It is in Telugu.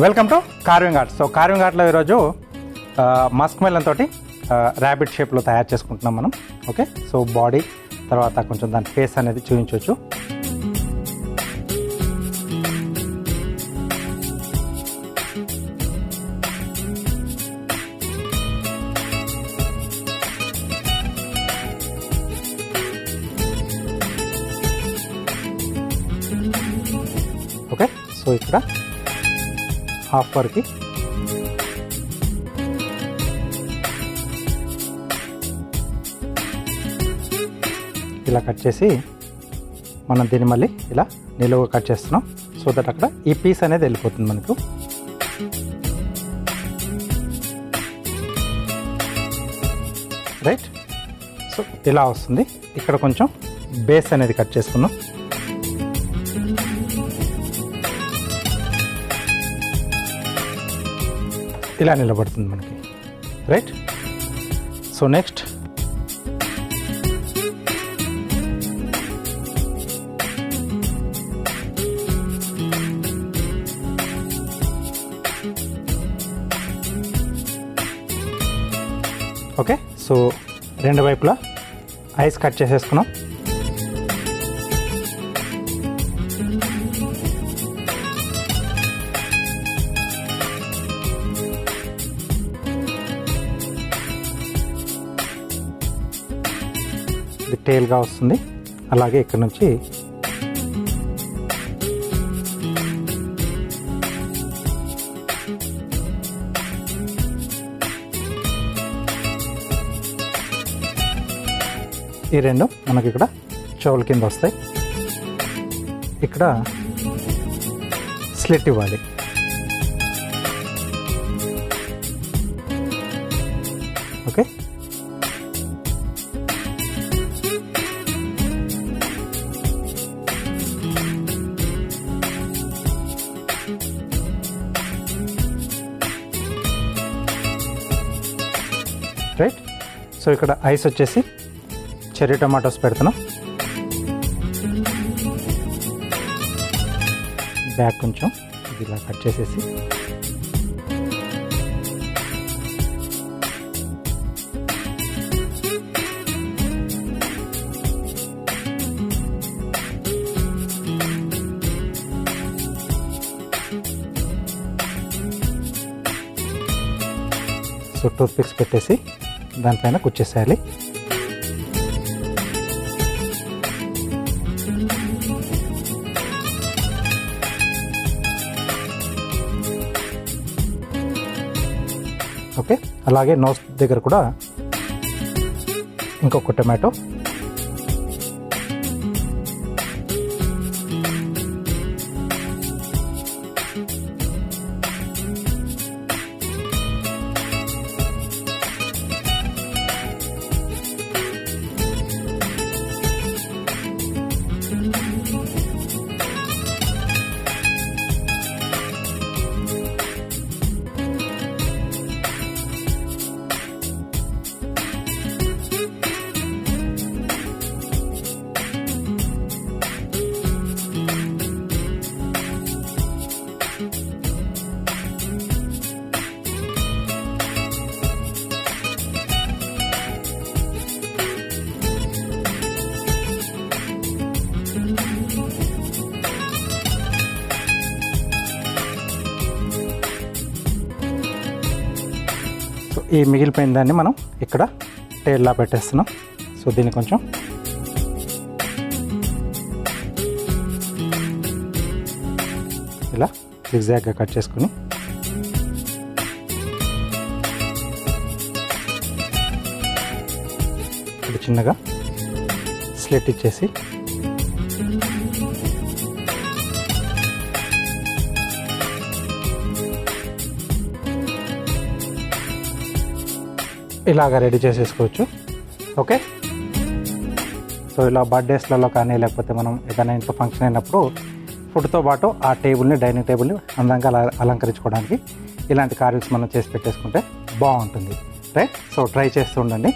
Welcome to carving art. So carving ఆర్ట్లో ఈరోజు మస్క్ మెలన్ తోటి ర్యాబిట్ షేప్లో తయారు చేసుకుంటున్నాం మనం. ఓకే, సో బాడీ తర్వాత కొంచెం దాని ఫేస్ అనేది చూపించవచ్చు. ఓకే, సో ఇక్కడ హాఫ్ వరకు ఇలా కట్ చేసి మనం దీన్ని మళ్ళీ ఇలా నిలువుగా కట్ చేస్తున్నాం. సో దట్ అక్కడ ఈ పీస్ అనేది వెళ్ళిపోతుంది మనకు. రైట్, సో ఇలా వస్తుంది. ఇక్కడ కొంచెం బేస్ అనేది కట్ చేసుకున్నాం. ఇలా నిలబడుతుంది మనకి. Right, so next okay, so రెండు వైపులా ఐస్ కట్ చేసేసుకున్నాం. ఇది టేల్గా వస్తుంది. అలాగే ఇక్కడ నుంచి ఈ రెండు మనకి ఇక్కడ చెవుల కింద వస్తాయి. ఇక్కడ స్లిట్ ఇవ్వాలి. ఓకే, రైట్, సో ఇక్కడ ఐస్ వచ్చేసి చెర్రీ టమాటోస్ పెడుతున్నాం. బ్యాక్ కొంచెం ఇది ఇలా కట్ చేసేసి సో టూత్ పిక్స్ పెట్టేసి దానిపైన కుచ్చేసేయాలి. ఓకే, అలాగే నోస్ దగ్గర కూడా ఇంకొక టమాటో. ఈ మిగిలిపోయిన దాన్ని మనం ఇక్కడ టేల్లా పెట్టేస్తున్నాం. సో దీన్ని కొంచెం ఇలా ఎగ్జాక్ట్గా కట్ చేసుకుని ఇది చిన్నగా స్లిట్ ఇచ్చేసి ఇలాగ రెడీ చేసేసుకోవచ్చు. ఓకే, సో ఇలా బర్త్డేస్లలో కానీ లేకపోతే మనం ఏదైనా ఇంట్లో ఫంక్షన్ అయినప్పుడు ఫుడ్తో పాటు ఆ టేబుల్ని, డైనింగ్ టేబుల్ని అందంగా అలంకరించుకోవడానికి ఇలాంటి కార్వింగ్స్ మనం చేసి పెట్టేసుకుంటే బాగుంటుంది. రైట్, సో ట్రై చేస్తూ ఉండండి.